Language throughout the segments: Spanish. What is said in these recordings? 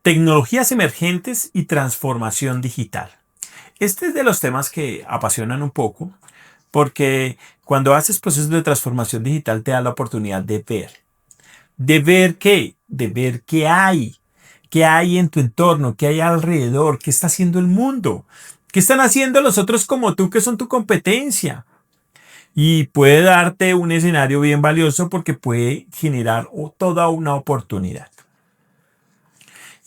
Tecnologías emergentes y transformación digital. Este es de los temas que apasionan un poco porque cuando haces procesos de transformación digital te da la oportunidad de ver. ¿De ver qué? De ver qué hay en tu entorno, qué hay alrededor, qué está haciendo el mundo, qué están haciendo los otros como tú que son tu competencia. Y puede darte un escenario bien valioso porque puede generar toda una oportunidad.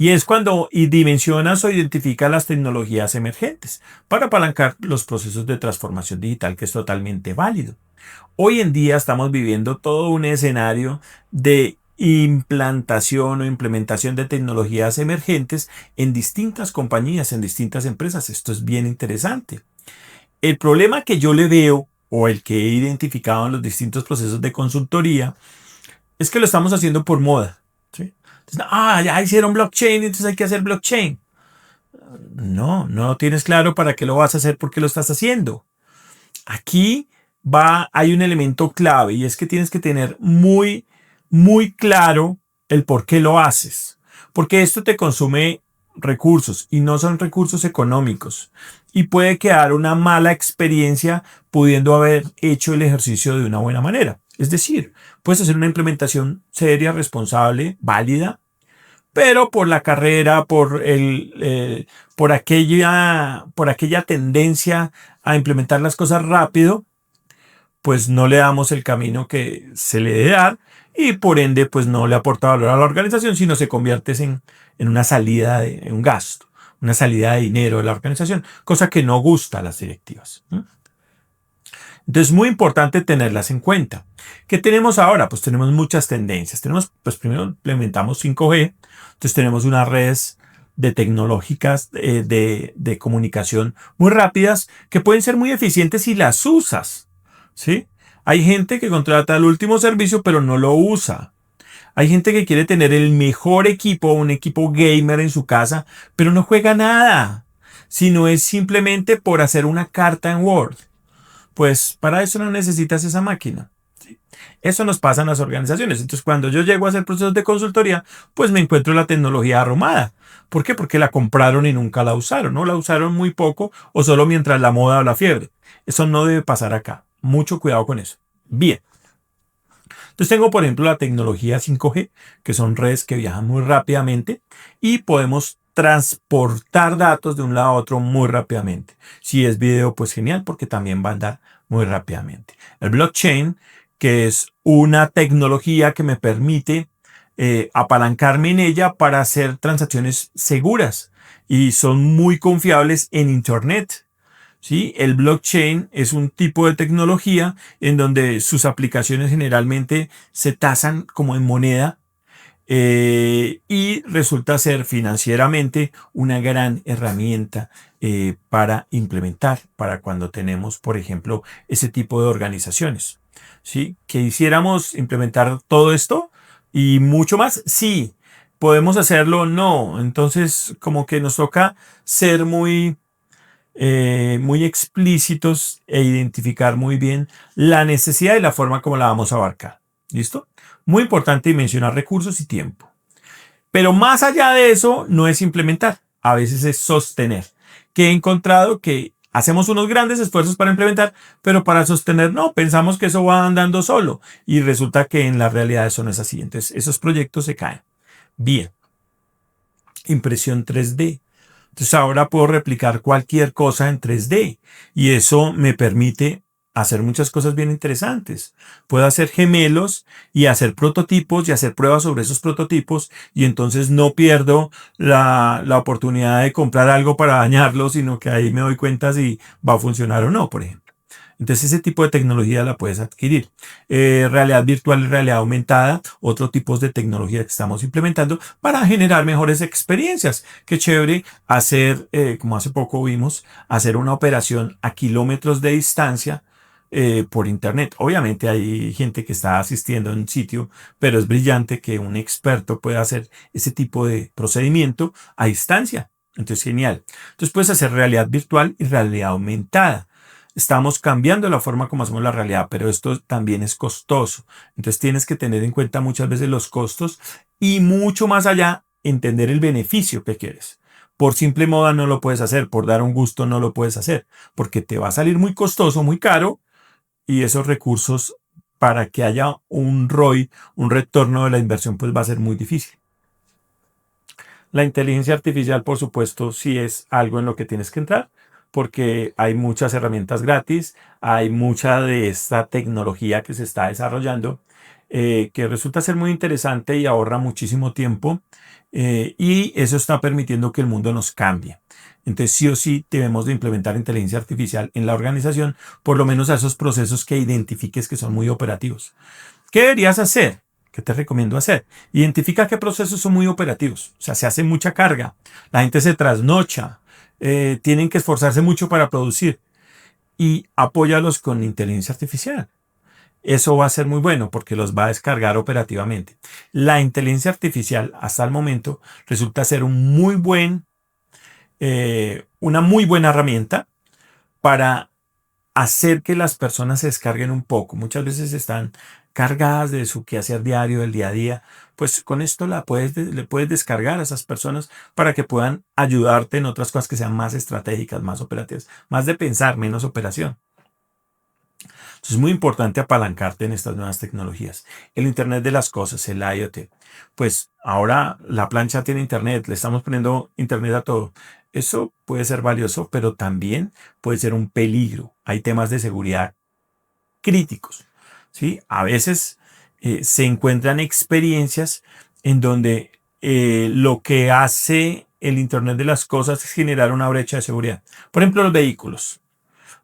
Y es cuando dimensionas o identificas las tecnologías emergentes para apalancar los procesos de transformación digital, que es totalmente válido. Hoy en día estamos viviendo todo un escenario de implantación o implementación de tecnologías emergentes en distintas compañías, en distintas empresas. Esto es bien interesante. El problema que yo le veo o el que he identificado en los distintos procesos de consultoría es que lo estamos haciendo por moda. ¿Sí? Entonces, ya hicieron blockchain, entonces hay que hacer blockchain. No tienes claro para qué lo vas a hacer, por qué lo estás haciendo. Aquí hay un elemento clave y es que tienes que tener muy claro el por qué lo haces. Porque esto te consume recursos y no son recursos económicos. Y puede quedar una mala experiencia pudiendo haber hecho el ejercicio de una buena manera. Es decir, puedes hacer una implementación seria, responsable, válida, pero por la carrera, por aquella tendencia a implementar las cosas rápido, pues no le damos el camino que se le debe dar y por ende pues no le aporta valor a la organización, sino se convierte en una salida en un gasto, una salida de dinero de la organización, cosa que no gusta a las directivas. Entonces es muy importante tenerlas en cuenta. ¿Qué tenemos ahora? Pues tenemos muchas tendencias. Pues primero implementamos 5G, entonces tenemos unas redes de tecnológicas de comunicación muy rápidas que pueden ser muy eficientes si las usas. ¿Sí? Hay gente que contrata el último servicio pero no lo usa. Hay gente que quiere tener el mejor equipo, un equipo gamer en su casa, pero no juega nada, sino es simplemente por hacer una carta en Word. Pues para eso no necesitas esa máquina. ¿Sí? Eso nos pasa en las organizaciones. Entonces, cuando yo llego a hacer procesos de consultoría, pues me encuentro la tecnología arrumada. ¿Por qué? Porque la compraron y nunca la usaron, ¿no? La usaron muy poco o solo mientras la moda o la fiebre. Eso no debe pasar acá. Mucho cuidado con eso. Bien. Entonces tengo, por ejemplo, la tecnología 5G, que son redes que viajan muy rápidamente y podemos transportar datos de un lado a otro muy rápidamente. Si es video, pues genial, porque también va a andar muy rápidamente. El blockchain, que es una tecnología que me permite apalancarme en ella para hacer transacciones seguras y son muy confiables en Internet. ¿Sí? El blockchain es un tipo de tecnología en donde sus aplicaciones generalmente se tasan como en moneda y resulta ser financieramente una gran herramienta para implementar, para cuando tenemos, por ejemplo, ese tipo de organizaciones. ¿Sí? Que hiciéramos implementar todo esto y mucho más, sí. ¿Podemos hacerlo? No. Entonces, como que nos toca ser muy explícitos e identificar muy bien la necesidad y la forma como la vamos a abarcar. ¿Listo? Muy importante mencionar recursos y tiempo. Pero más allá de eso, no es implementar, a veces es sostener. Que he encontrado que hacemos unos grandes esfuerzos para implementar, pero para sostener no, pensamos que eso va andando solo y resulta que en la realidad eso no es así. Entonces esos proyectos se caen. Bien, impresión 3D. Entonces ahora puedo replicar cualquier cosa en 3D y eso me permite hacer muchas cosas bien interesantes. Puedo hacer gemelos y hacer prototipos y hacer pruebas sobre esos prototipos y entonces no pierdo la oportunidad de comprar algo para dañarlo, sino que ahí me doy cuenta si va a funcionar o no, por ejemplo. Entonces ese tipo de tecnología la puedes adquirir. Realidad virtual y realidad aumentada, otros tipos de tecnología que estamos implementando para generar mejores experiencias. Qué chévere hacer, como hace poco vimos, hacer una operación a kilómetros de distancia por internet. Obviamente hay gente que está asistiendo en un sitio, pero es brillante que un experto pueda hacer ese tipo de procedimiento a distancia. Entonces, genial. Entonces puedes hacer realidad virtual y realidad aumentada. Estamos cambiando la forma como hacemos la realidad, pero esto también es costoso. Entonces tienes que tener en cuenta muchas veces los costos y mucho más allá entender el beneficio que quieres. Por simple moda no lo puedes hacer, por dar un gusto no lo puedes hacer, porque te va a salir muy costoso, muy caro, y esos recursos para que haya un ROI, un retorno de la inversión, pues va a ser muy difícil. La inteligencia artificial, por supuesto, sí es algo en lo que tienes que entrar, porque hay muchas herramientas gratis, hay mucha de esta tecnología que se está desarrollando, que resulta ser muy interesante y ahorra muchísimo tiempo, y eso está permitiendo que el mundo nos cambie. Entonces, sí o sí, debemos de implementar inteligencia artificial en la organización, por lo menos a esos procesos que identifiques que son muy operativos. ¿Qué deberías hacer? ¿Qué te recomiendo hacer? Identifica qué procesos son muy operativos. O sea, se hace mucha carga. La gente se trasnocha. Tienen que esforzarse mucho para producir. Y apóyalos con inteligencia artificial. Eso va a ser muy bueno porque los va a descargar operativamente. La inteligencia artificial hasta el momento resulta ser una muy buena herramienta para hacer que las personas se descarguen un poco. Muchas veces están cargadas de su quehacer diario, del día a día. Pues con esto le puedes descargar a esas personas para que puedan ayudarte en otras cosas que sean más estratégicas, más operativas, más de pensar, menos operación. Entonces es muy importante apalancarte en estas nuevas tecnologías. El Internet de las cosas, el IoT. Pues ahora la plancha tiene Internet, le estamos poniendo Internet a todo. Eso puede ser valioso, pero también puede ser un peligro. Hay temas de seguridad críticos, ¿sí? A veces se encuentran experiencias en donde lo que hace el Internet de las cosas es generar una brecha de seguridad. Por ejemplo, los vehículos.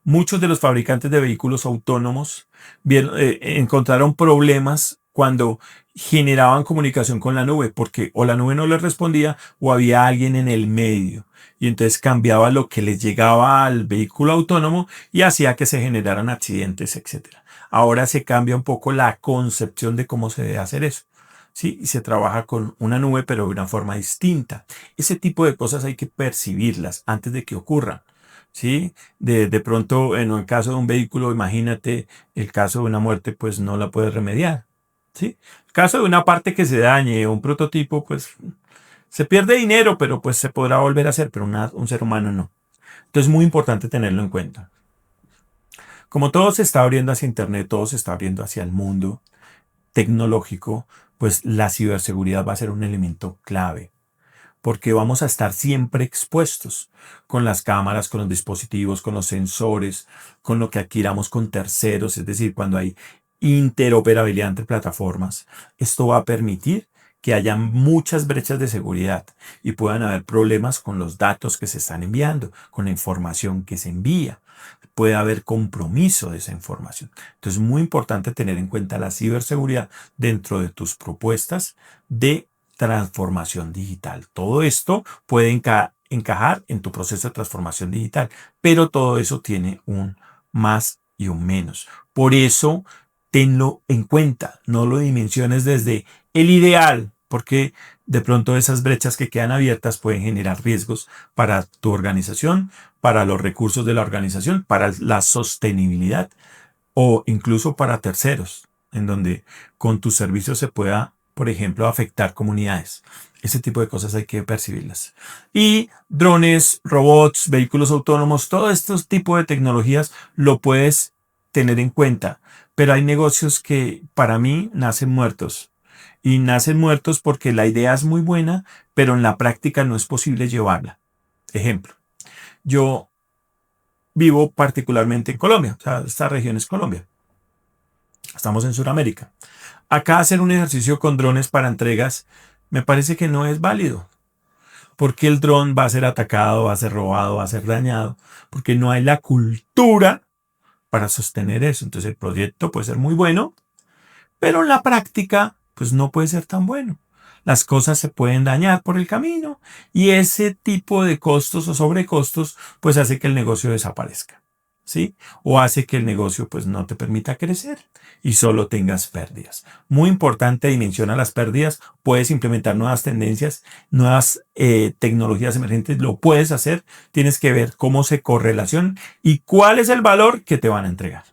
Muchos de los fabricantes de vehículos autónomos encontraron problemas cuando generaban comunicación con la nube, porque o la nube no les respondía o había alguien en el medio. Y entonces cambiaba lo que les llegaba al vehículo autónomo y hacía que se generaran accidentes, etcétera. Ahora se cambia un poco la concepción de cómo se debe hacer eso. ¿Sí? Y se trabaja con una nube, pero de una forma distinta. Ese tipo de cosas hay que percibirlas antes de que ocurran. ¿Sí? De pronto, en el caso de un vehículo, imagínate el caso de una muerte, pues no la puedes remediar. ¿Sí? El caso de una parte que se dañe o un prototipo, pues se pierde dinero, pero pues se podrá volver a hacer, pero un ser humano no. Entonces es muy importante tenerlo en cuenta. Como todo se está abriendo hacia Internet, todo se está abriendo hacia el mundo tecnológico, pues la ciberseguridad va a ser un elemento clave porque vamos a estar siempre expuestos con las cámaras, con los dispositivos, con los sensores, con lo que adquiramos con terceros, es decir, cuando hay interoperabilidad entre plataformas. Esto va a permitir que haya muchas brechas de seguridad y puedan haber problemas con los datos que se están enviando, con la información que se envía. Puede haber compromiso de esa información. Entonces es muy importante tener en cuenta la ciberseguridad dentro de tus propuestas de transformación digital. Todo esto puede encajar en tu proceso de transformación digital, pero todo eso tiene un más y un menos. Por eso, tenlo en cuenta, no lo dimensiones desde el ideal, porque de pronto esas brechas que quedan abiertas pueden generar riesgos para tu organización, para los recursos de la organización, para la sostenibilidad o incluso para terceros, en donde con tus servicios se pueda, por ejemplo, afectar comunidades. Ese tipo de cosas hay que percibirlas. Y drones, robots, vehículos autónomos, todo este tipo de tecnologías lo puedes tener en cuenta. Pero hay negocios que para mí nacen muertos. Y nacen muertos porque la idea es muy buena, pero en la práctica no es posible llevarla. Ejemplo, yo vivo particularmente en Colombia, o sea, esta región es Colombia. Estamos en Sudamérica. Acá hacer un ejercicio con drones para entregas me parece que no es válido. Porque el dron va a ser atacado, va a ser robado, va a ser dañado. Porque no hay la cultura para sostener eso. Entonces el proyecto puede ser muy bueno, pero en la práctica pues no puede ser tan bueno. Las cosas se pueden dañar por el camino y ese tipo de costos o sobrecostos pues hace que el negocio desaparezca. ¿Sí? O hace que el negocio pues no te permita crecer y solo tengas pérdidas. Muy importante, dimensiona las pérdidas, puedes implementar nuevas tendencias, nuevas tecnologías emergentes, lo puedes hacer, tienes que ver cómo se correlacionan y cuál es el valor que te van a entregar.